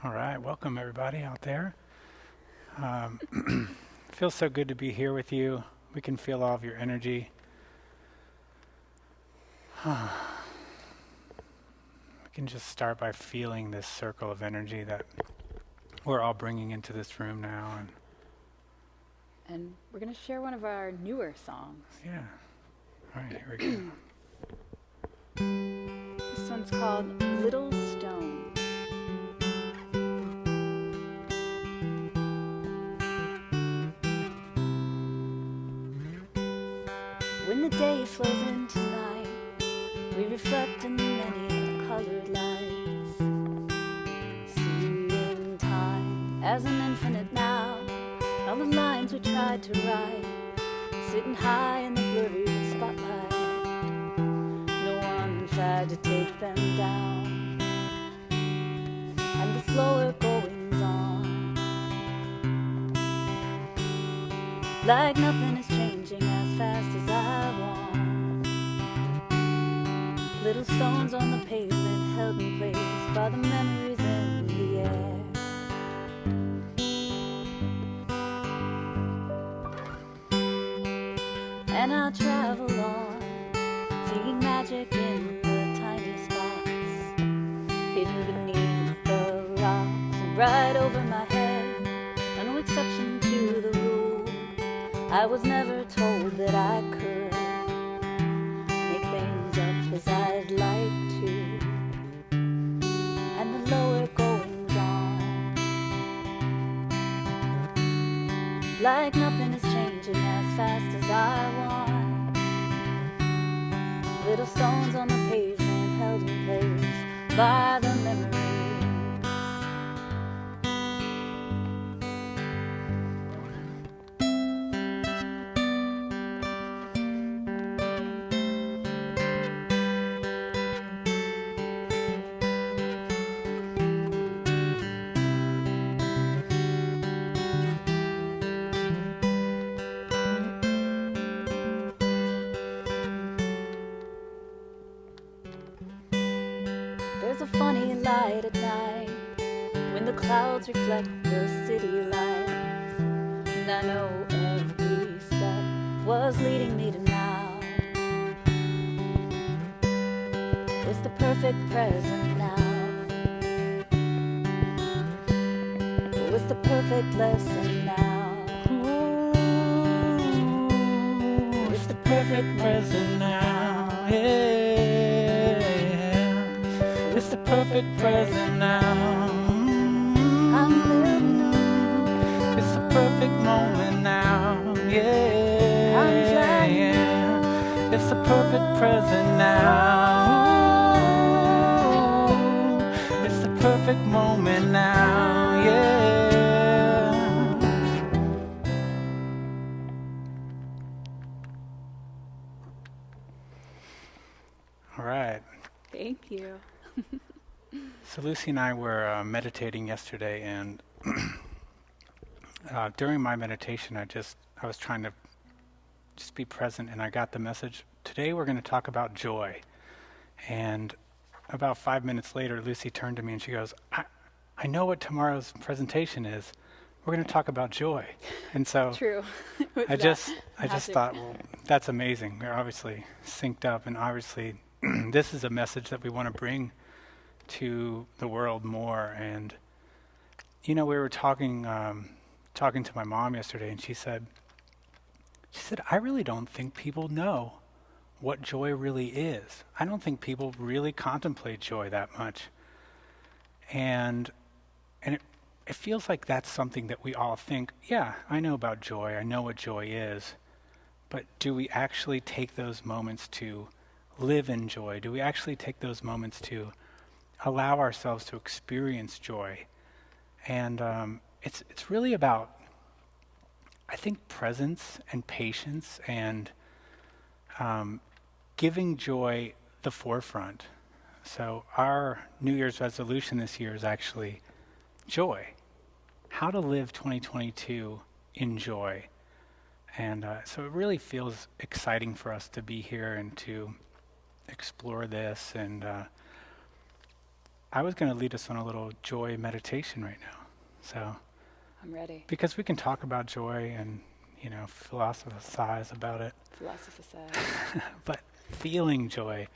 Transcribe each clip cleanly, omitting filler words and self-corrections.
All right, welcome everybody out there. Feels so good to be here with you. We can feel all of your energy. We can just start by feeling this circle of energy that we're all bringing into this room now. And we're going to share one of our newer songs. Yeah. All right, here we go. This one's called Little Stone. When the day flows into night, we reflect in the many colored lights, seeing time as an infinite now. All the lines we tried to write, sitting high in the blurry spotlight. No one tried to take them down, and the slower goings on, like nothing is changing as fast as I want. Little stones on the pavement held in place by the memories in the air. And I'll travel on, seeing magic in the tiny spots, hidden beneath the rocks and right over my head. No exception to the rule, I was never told that I could make things up as I'd like to. And the lower goings on, like nothing is changing as fast as I want. Little stones on the pavement held in place by the memory. There's a funny light at night when the clouds reflect the city lights, and I know every step was leading me to now. It's the perfect present now. Oh, it's the perfect lesson now. Ooh, it's the perfect present now. Yeah. It's the perfect present now. I'm living on. It's the perfect moment now. Yeah. I'm flying. It's the perfect present now. It's the perfect moment now. Yeah. All right. Thank you. So Lucy and I were meditating yesterday, and during my meditation, I was trying to just be present, and I got the message. Today we're going to talk about joy. And about 5 minutes later, Lucy turned to me and she goes, I know what tomorrow's presentation is. We're going to talk about joy. And so True. I just thought, well, that's amazing. We're obviously synced up, and obviously this is a message that we want to bring to the world more. And we were talking to my mom yesterday, and she said, I really don't think people know what joy really is. I don't think people really contemplate joy that much. And it feels like that's something that we all think, yeah, I know about joy, I know what joy is, but do we actually take those moments to live in joy? Do we actually take those moments to allow ourselves to experience joy? And it's really about, I think, presence and patience and giving joy the forefront. So our New Year's resolution this year is actually joy. How to live 2022 in joy. And so it really feels exciting for us to be here and to explore this. And I was going to lead us on a little joy meditation right now. So, I'm ready. because we can talk about joy and, philosophize about it. Philosophize. But feeling joy,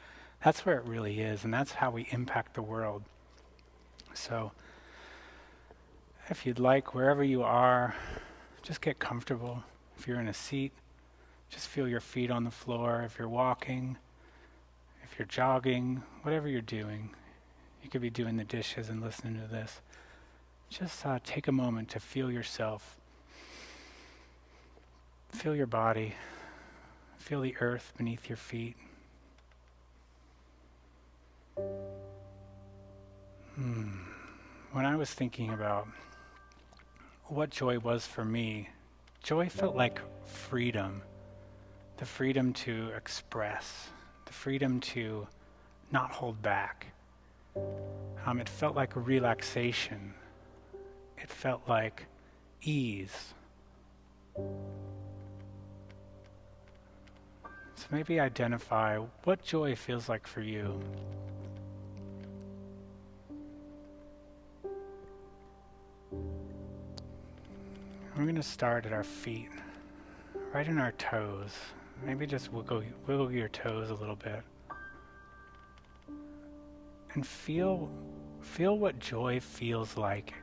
that's where it really is, and that's how we impact the world. So, if you'd like, wherever you are, just get comfortable. If you're in a seat, just feel your feet on the floor. If you're walking, if you're jogging, whatever you're doing, you could be doing the dishes and listening to this. Just take a moment to feel yourself. Feel your body. Feel the earth beneath your feet. When I was thinking about what joy was for me, joy felt like freedom. The freedom to express. The freedom to not hold back. It felt like a relaxation. It felt like ease. So maybe identify what joy feels like for you. We're going to start at our feet, right in our toes. Maybe just wiggle your toes a little bit. And feel what joy feels like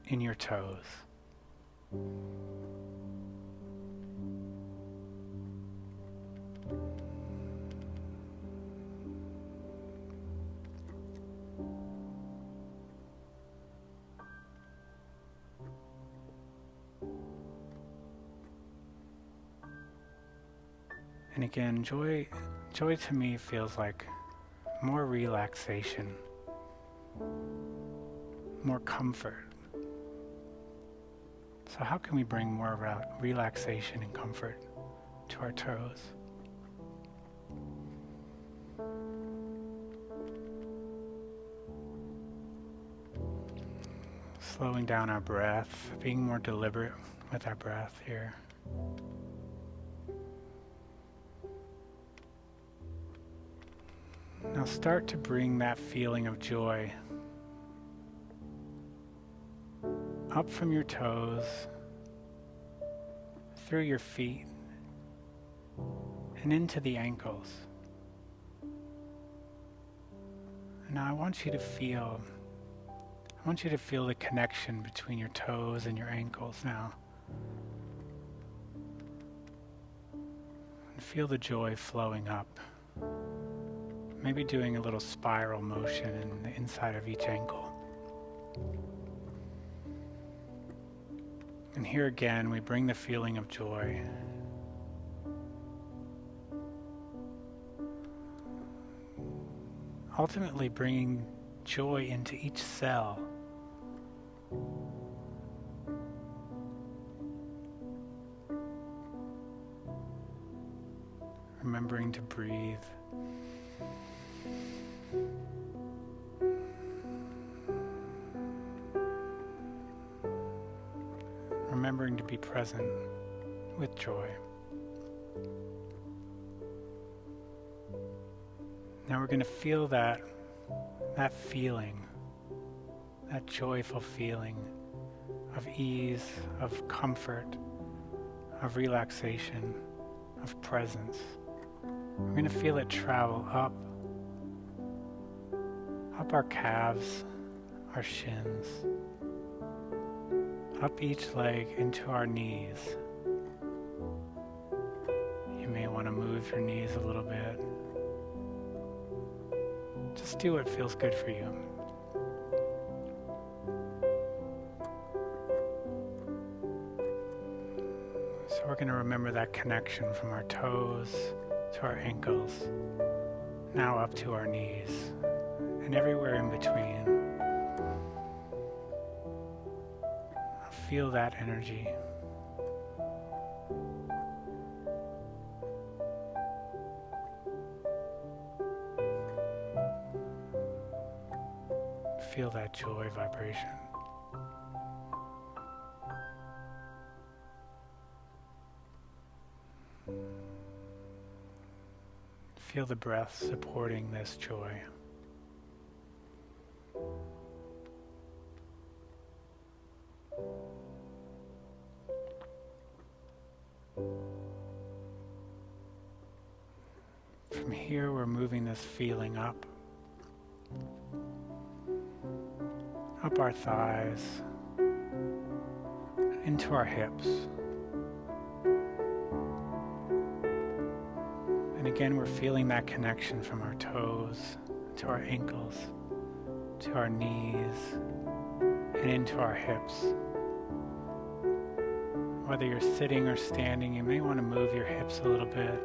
in your toes. And again, joy to me feels like more relaxation, more comfort. So how can we bring more relaxation and comfort to our toes? Slowing down our breath, being more deliberate with our breath here. Now start to bring that feeling of joy up from your toes, through your feet, and into the ankles. And now I want you to feel the connection between your toes and your ankles now. And feel the joy flowing up. Maybe doing a little spiral motion in the inside of each ankle. And here again, we bring the feeling of joy. Ultimately bringing joy into each cell. Remembering to breathe. Remembering to be present with joy. Now we're going to feel that feeling, that joyful feeling of ease, of comfort, of relaxation, of presence. We're going to feel it travel up our calves, our shins, up each leg into our knees. You may want to move your knees a little bit. Just do what feels good for you. So we're going to remember that connection from our toes to our ankles, now up to our knees, and everywhere in between. Feel that energy. Feel that joy vibration. Feel the breath supporting this joy. From here, we're moving this feeling up our thighs, into our hips. And again, we're feeling that connection from our toes to our ankles, to our knees, and into our hips. Whether you're sitting or standing, you may want to move your hips a little bit.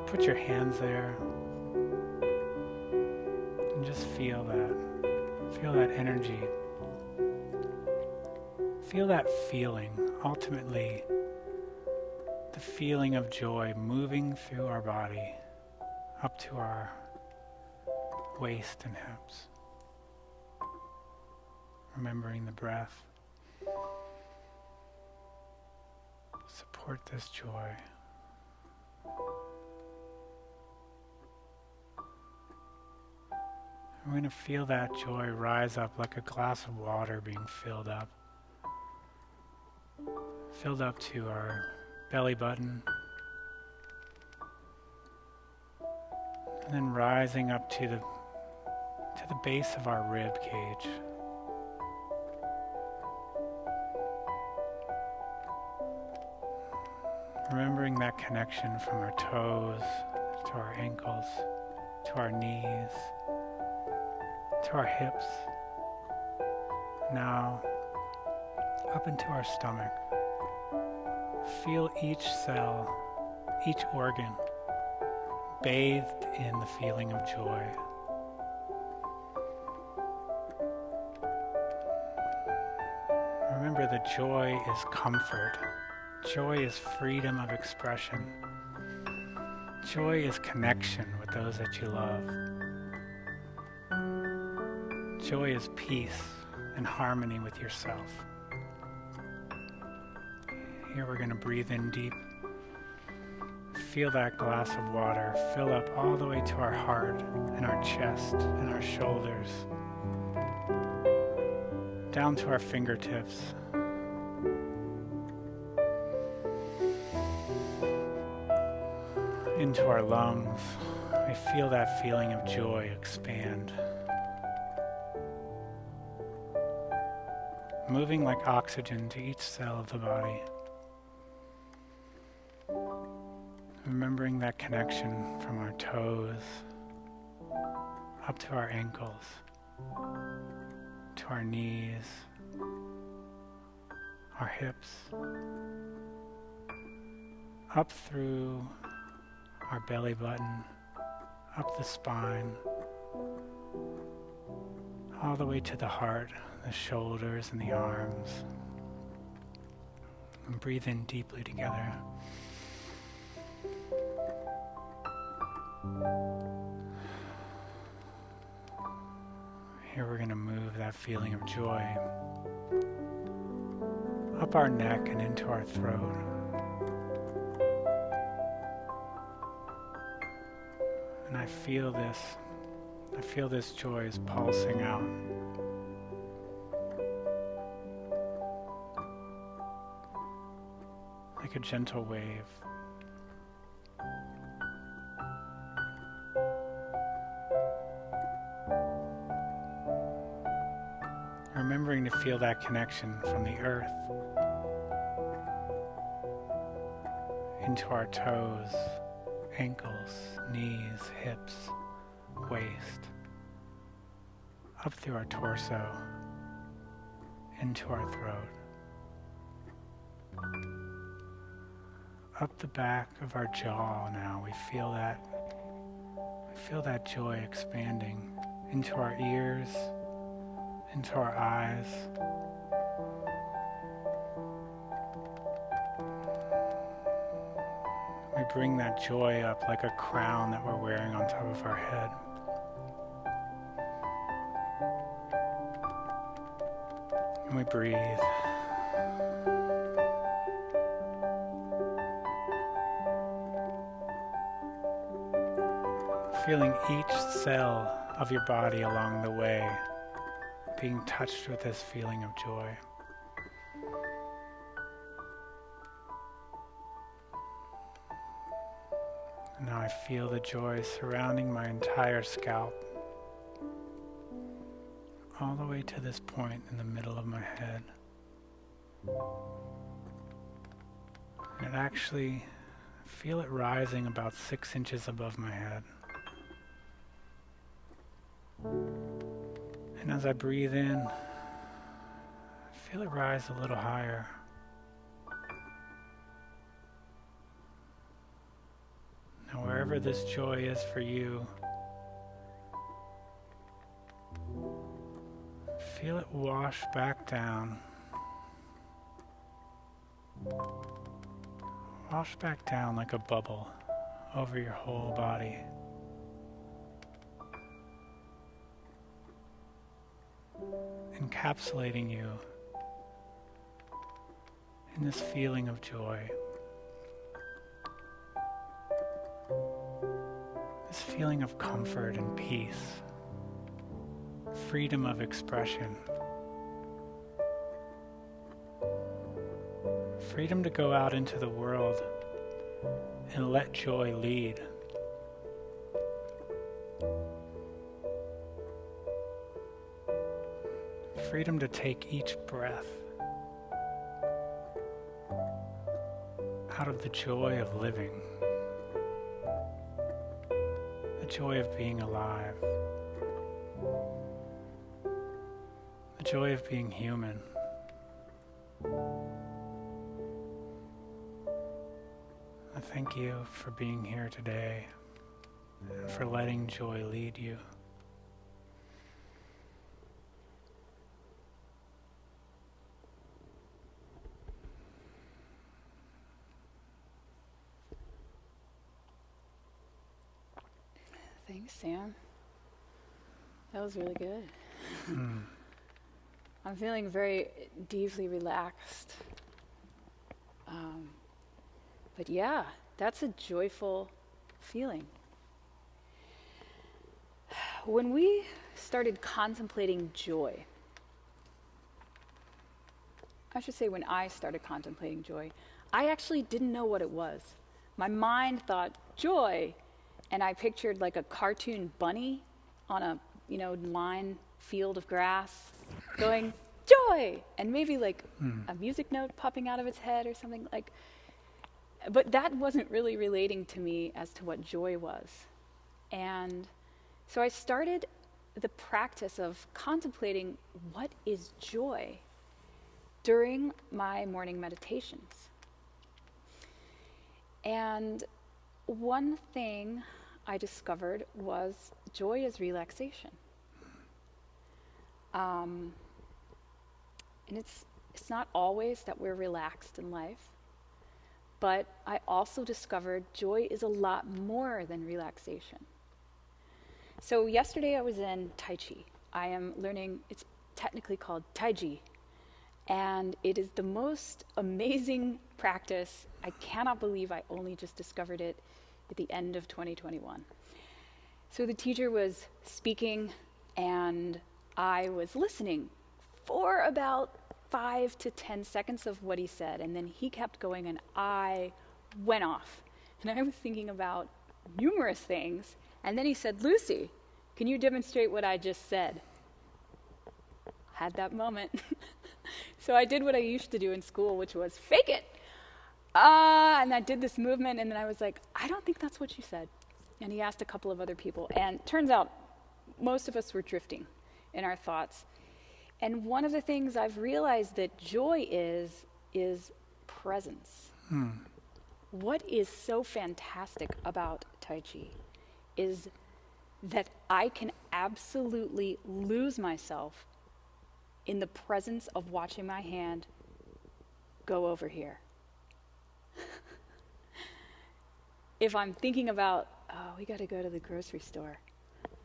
Put your hands there and just feel that. Feel that energy. Feel that feeling. Ultimately, the feeling of joy moving through our body up to our waist and hips. Remembering the breath. Support this joy. We're going to feel that joy rise up like a glass of water being filled up to our belly button, and then rising up to the base of our rib cage. Remembering that connection from our toes to our ankles, to our knees, to our hips, now up into our stomach. Feel each cell, each organ bathed in the feeling of joy. Remember that joy is comfort. Joy is freedom of expression. Joy is connection with those that you love. Joy is peace and harmony with yourself. Here we're going to breathe in deep. Feel that glass of water fill up all the way to our heart and our chest and our shoulders, down to our fingertips. Into our lungs. We feel that feeling of joy expand. Moving like oxygen to each cell of the body. Remembering that connection from our toes up to our ankles, to our knees, our hips, up through our belly button, up the spine, all the way to the heart, the shoulders and the arms. And breathe in deeply together. Here we're going to move that feeling of joy up our neck and into our throat. And I feel this joy is pulsing out. Like a gentle wave. Remembering to feel that connection from the earth into our toes, ankles, knees, hips, waist, up through our torso, into our throat, up the back of our jaw. Now we feel that joy expanding into our ears, into our eyes. We bring that joy up like a crown that we're wearing on top of our head. And we breathe. Feeling each cell of your body along the way being touched with this feeling of joy. And now I feel the joy surrounding my entire scalp, all the way to this point in the middle of my head. And actually feel it rising about 6 inches above my head. And as I breathe in, feel it rise a little higher. Now wherever this joy is for you, feel it wash back down. Wash back down like a bubble over your whole body. Encapsulating you in this feeling of joy. This feeling of comfort and peace. Freedom of expression. Freedom to go out into the world and let joy lead. Freedom to take each breath out of the joy of living, the joy of being alive, the joy of being human. I thank you for being here today and for letting joy lead you. Thanks, Sam. That was really good. I'm feeling very deeply relaxed. But yeah, that's a joyful feeling. When we started contemplating joy, I should say when I started contemplating joy, I actually didn't know what it was. My mind thought joy, and I pictured like a cartoon bunny on a, line field of grass going, joy! And maybe like a music note popping out of its head or something like. But that wasn't really relating to me as to what joy was. And so I started the practice of contemplating what is joy during my morning meditations. And one thing I discovered was joy is relaxation. And it's not always that we're relaxed in life, but I also discovered joy is a lot more than relaxation. So yesterday I was in Tai Chi. I am learning, it's technically called Tai Chi, and it is the most amazing practice. I cannot believe I only just discovered it at the end of 2021. So the teacher was speaking and I was listening for about 5 to 10 seconds of what he said, and then he kept going and I went off. And I was thinking about numerous things, and then he said, Lucy, can you demonstrate what I just said? Had that moment. So I did what I used to do in school, which was fake it. And I did this movement, and then I was like, I don't think that's what you said. And he asked a couple of other people, and turns out most of us were drifting in our thoughts. And one of the things I've realized that joy is presence. What is so fantastic about Tai Chi is that I can absolutely lose myself in the presence of watching my hand go over here. If I'm thinking about, oh, we got to go to the grocery store,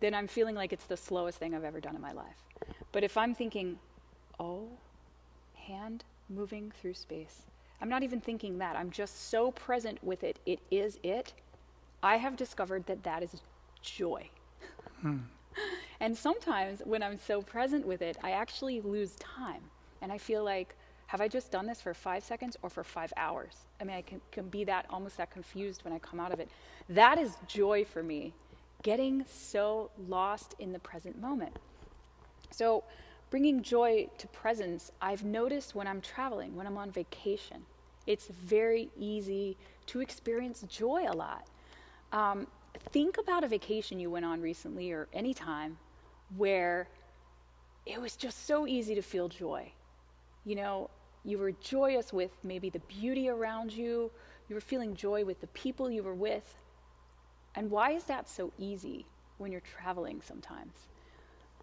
then I'm feeling like it's the slowest thing I've ever done in my life. But if I'm thinking, oh, hand moving through space, I'm not even thinking that. I'm just so present with it. It is it. I have discovered that that is joy. And sometimes when I'm so present with it, I actually lose time. And I feel like, have I just done this for 5 seconds or for 5 hours? I mean, I can be that almost that confused when I come out of it. That is joy for me, getting so lost in the present moment. So bringing joy to presence, I've noticed when I'm traveling, when I'm on vacation, it's very easy to experience joy a lot. Think about a vacation you went on recently or any time where it was just so easy to feel joy. You know, you were joyous with maybe the beauty around you. You were feeling joy with the people you were with. And why is that so easy when you're traveling sometimes?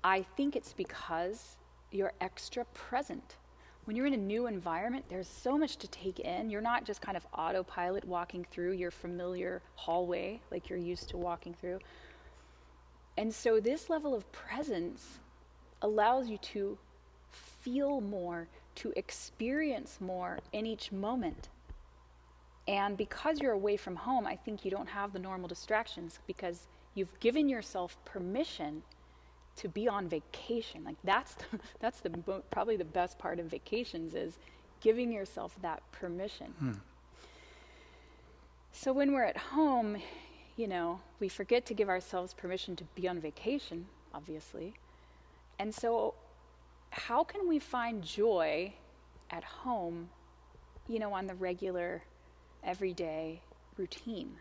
I think it's because you're extra present. When you're in a new environment, there's so much to take in. You're not just kind of autopilot walking through your familiar hallway like you're used to walking through. And so this level of presence allows you to feel more, to experience more in each moment. And because you're away from home, I think you don't have the normal distractions because you've given yourself permission to be on vacation. Like that's probably the best part of vacations is giving yourself that permission. So when we're at home, you know, we forget to give ourselves permission to be on vacation, obviously. And so how can we find joy at home, you know, on the regular, everyday routine?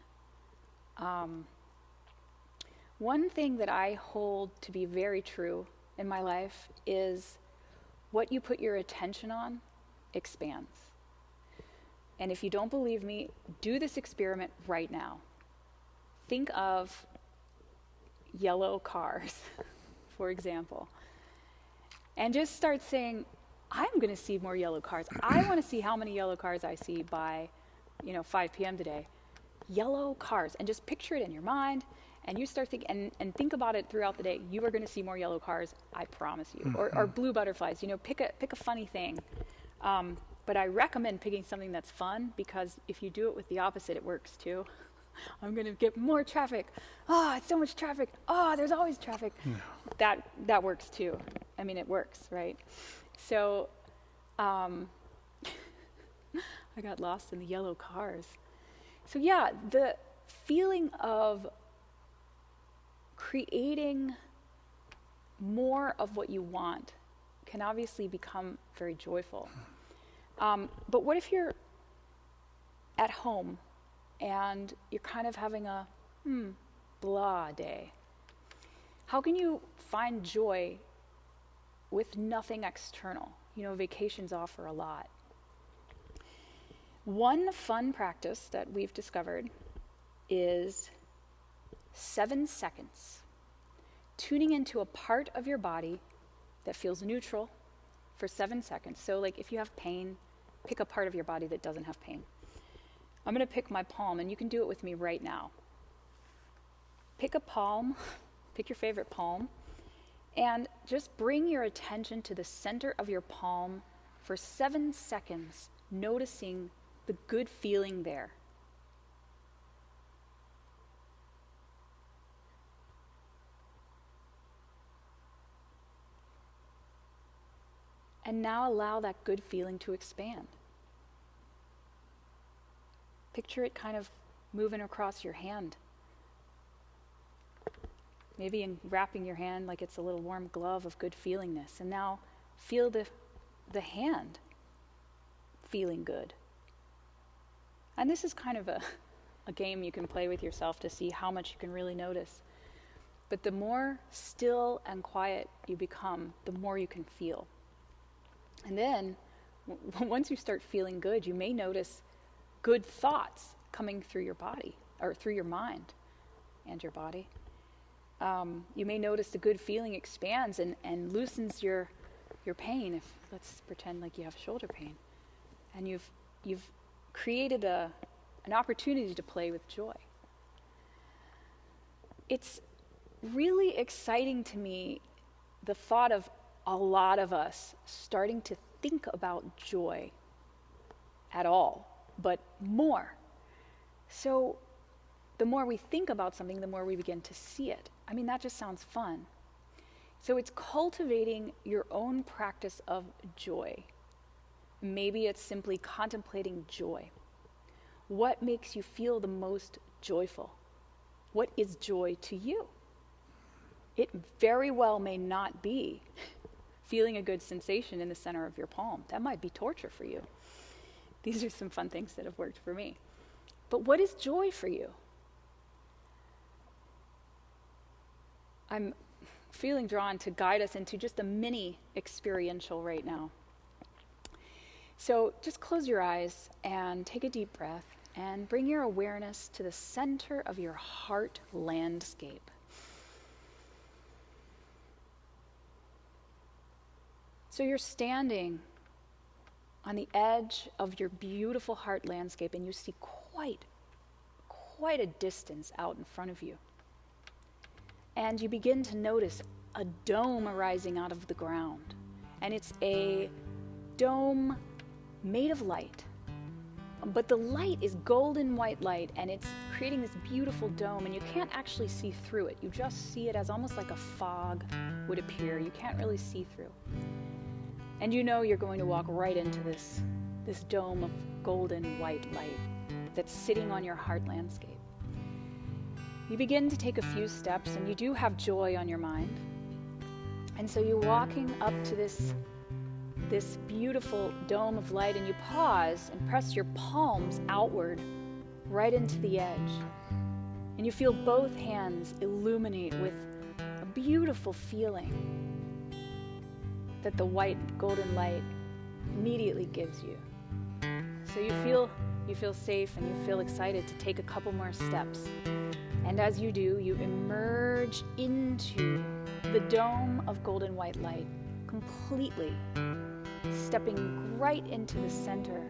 One thing that I hold to be very true in my life is what you put your attention on expands. And if you don't believe me, do this experiment right now. Think of yellow cars, for example, and just start saying, I'm going to see more yellow cars. I want to see how many yellow cars I see by, 5 p.m. today. Yellow cars. And just picture it in your mind. And you start thinking, and think about it throughout the day. You are going to see more yellow cars, I promise you. Or blue butterflies. Pick a funny thing. But I recommend picking something that's fun because if you do it with the opposite, it works too. I'm going to get more traffic. Oh, it's so much traffic. Oh, there's always traffic. No. That works too. I mean, it works, right? So I got lost in the yellow cars. So yeah, the feeling of creating more of what you want can obviously become very joyful. But what if you're at home and you're kind of having a blah day? How can you find joy with nothing external? Vacations offer a lot. One fun practice that we've discovered is 7 seconds, tuning into a part of your body that feels neutral for 7 seconds. So like if you have pain, pick a part of your body that doesn't have pain. I'm going to pick my palm, and you can do it with me right now. Pick a palm, pick your favorite palm, and just bring your attention to the center of your palm for 7 seconds, noticing the good feeling there. And now allow that good feeling to expand. Picture it kind of moving across your hand. Maybe wrapping your hand like it's a little warm glove of good feelingness. And now feel the hand feeling good. And this is kind of a game you can play with yourself to see how much you can really notice. But the more still and quiet you become, the more you can feel. And then, once you start feeling good, you may notice good thoughts coming through your body, or through your mind and your body. You may notice the good feeling expands and loosens your pain. Let's pretend like you have shoulder pain. And you've created an opportunity to play with joy. It's really exciting to me, the thought of a lot of us starting to think about joy at all, but more. So the more we think about something, the more we begin to see it. I mean, that just sounds fun. So it's cultivating your own practice of joy. maybe it's simply contemplating joy. What makes you feel the most joyful? What is joy to you? It very well may not be feeling a good sensation in the center of your palm. That might be torture for you. These are some fun things that have worked for me. But what is joy for you? I'm feeling drawn to guide us into just a mini experiential right now. So just close your eyes and take a deep breath and bring your awareness to the center of your heart landscape. So you're standing on the edge of your beautiful heart landscape and you see quite a distance out in front of you. And you begin to notice a dome arising out of the ground. And it's a dome made of light. But the light is golden white light, and it's creating this beautiful dome, and you can't actually see through it. You just see it as almost like a fog would appear. You can't really see through. And you know you're going to walk right into this dome of golden white light that's sitting on your heart landscape. You begin to take a few steps, and you do have joy on your mind. And so you're walking up to this beautiful dome of light, and you pause and press your palms outward right into the edge. And you feel both hands illuminate with a beautiful feeling that the white golden light immediately gives you. So you feel safe and you feel excited to take a couple more steps. And as you do, you emerge into the dome of golden white light completely, stepping right into the center.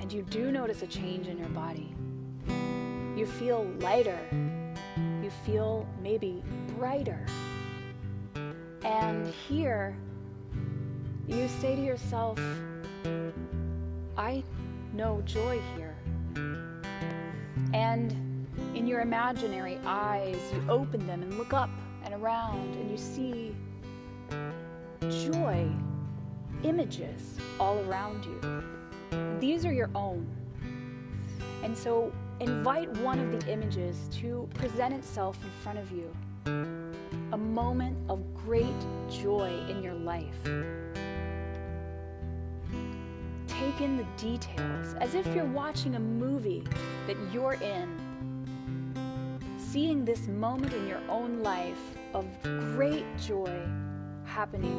And you do notice a change in your body. You feel lighter. You feel maybe brighter. And here, you say to yourself, I know joy here. And in your imaginary eyes, you open them and look up and around, and you see joy images all around you. These are your own. And so invite one of the images to present itself in front of you. A moment of great joy in your life. Take in the details as if you're watching a movie that you're in. Seeing this moment in your own life of great joy happening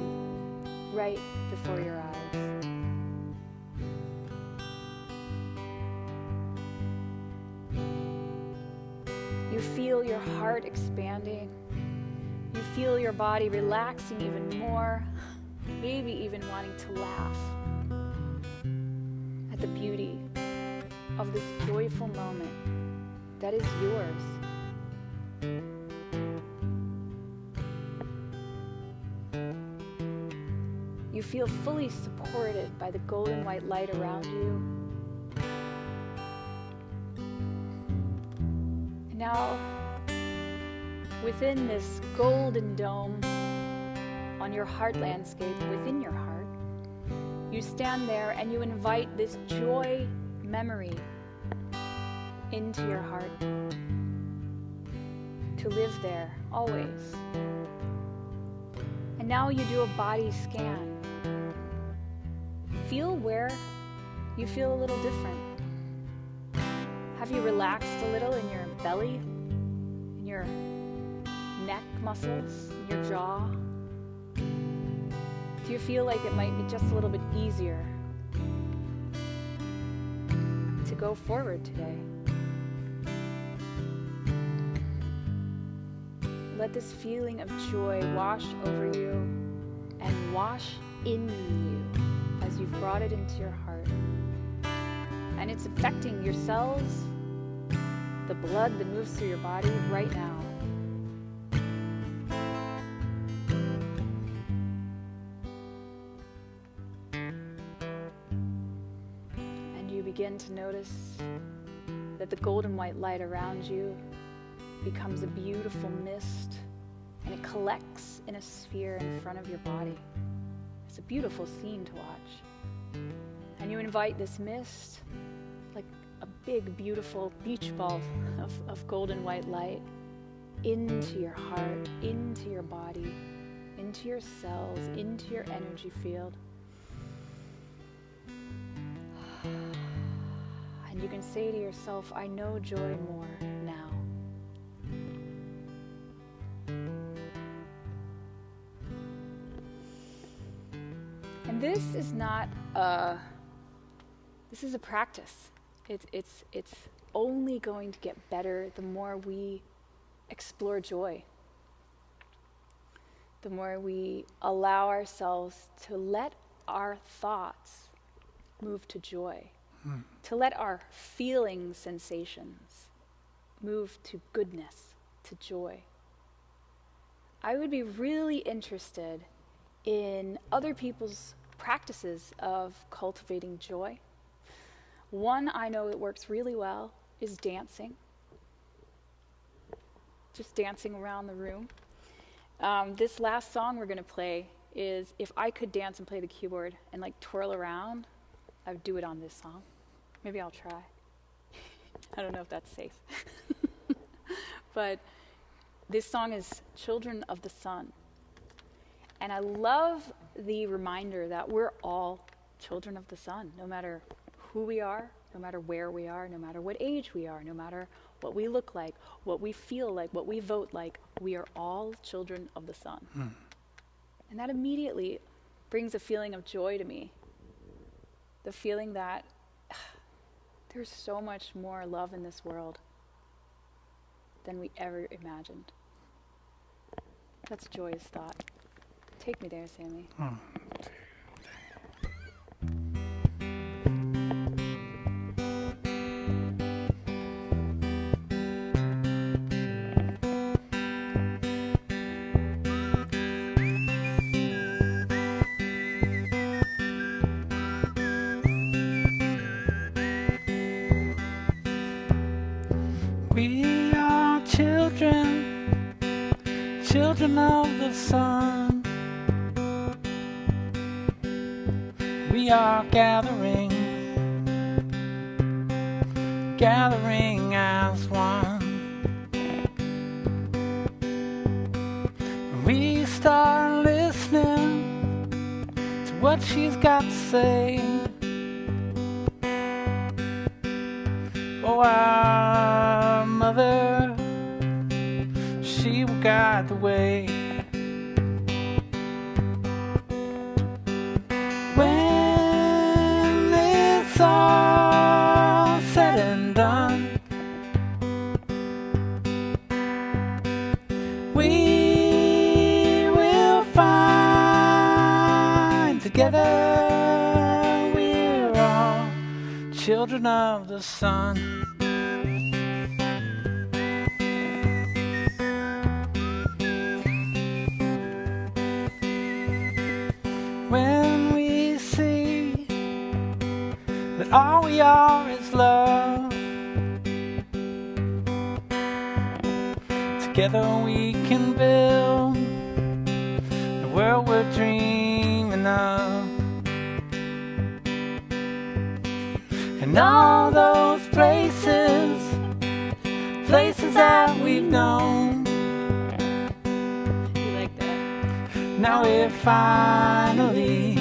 right before your eyes. You feel your heart expanding. You feel your body relaxing even more, maybe even wanting to laugh at the beauty of this joyful moment that is yours. You feel fully supported by the golden white light around you. And now, within this golden dome on your heart landscape, within your heart, you stand there and you invite this joy memory into your heart to live there always. And now you do a body scan. Feel where you feel a little different. Have you relaxed a little in your belly, in your neck muscles, in your jaw? Do you feel like it might be just a little bit easier to go forward today? Let this feeling of joy wash over you and wash in you as you've brought it into your heart. And it's affecting your cells, the blood that moves through your body right now. And you begin to notice that the golden white light around you becomes a beautiful mist, and it collects in a sphere in front of your body. It's a beautiful scene to watch. And you invite this mist, like a big, beautiful beach ball of golden white light, into your heart, into your body, into your cells, into your energy field. And you can say to yourself, I know joy more now. And this is not this is a practice. It's only going to get better the more we explore joy. The more we allow ourselves to let our thoughts move to joy, to let our feeling sensations move to goodness, to joy. I would be really interested in other people's practices of cultivating joy. One I know that works really well is dancing. Just dancing around the room. This last song we're going to play is, if I could dance and play the keyboard and like twirl around, I would do it on this song. Maybe I'll try. I don't know if that's safe. But this song is Children of the Sun. And I love the reminder that we're all children of the sun, no matter who we are, no matter where we are, no matter what age we are, no matter what we look like, what we feel like, what we vote like, we are all children of the sun. And that immediately brings a feeling of joy to me. The feeling that there's so much more love in this world than we ever imagined. That's a joyous thought. Take me there, Sammy. We are children, children of the sun. We are gathering, gathering as one. We start listening to what she's got to say. Oh, our mother, she will guide the way. When it's all said and done, we will find together we're all children of the sun. When we see that all we are is love, together we can build the world we're dreaming of. And all those places that we've known, You like that? now we're finally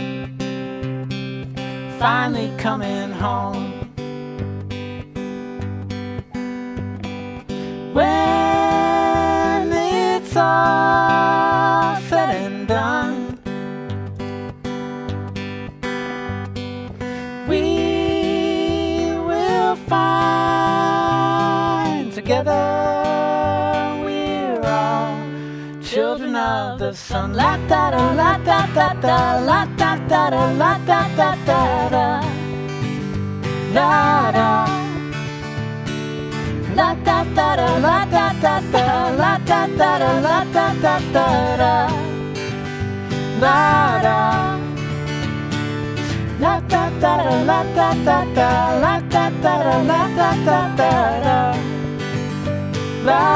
coming home. When it's all said and done, we will find together we're all children of the sun. La da da la da da da la da da da la da da da da la da la da da da la da da da la da da da la da da da la da la da da da la da da da la da da da la da da da la da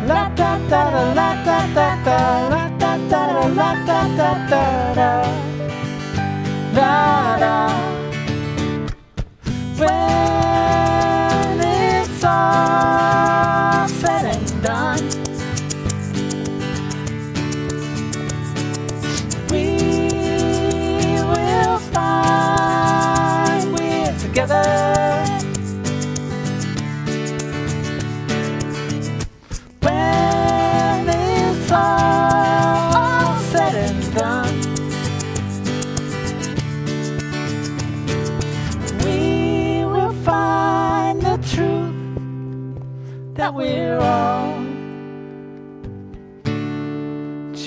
la da da da la da da da la da da da la da da da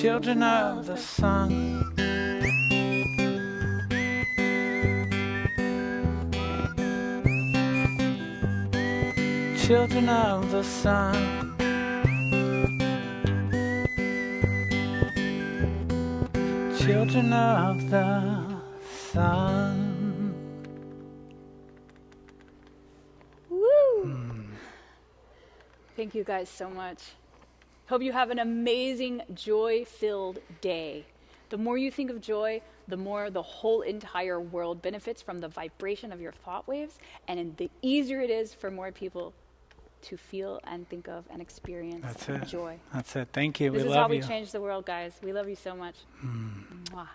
Children of the sun. Children of the sun. Children of the sun. Woo! Thank you guys so much. Hope you have an amazing, joy-filled day. The more you think of joy, the more the whole entire world benefits from the vibration of your thought waves, and the easier it is for more people to feel and think of and experience joy. That's it. Thank you. This we is love how we you. change the world, guys. We love you so much. Mwah.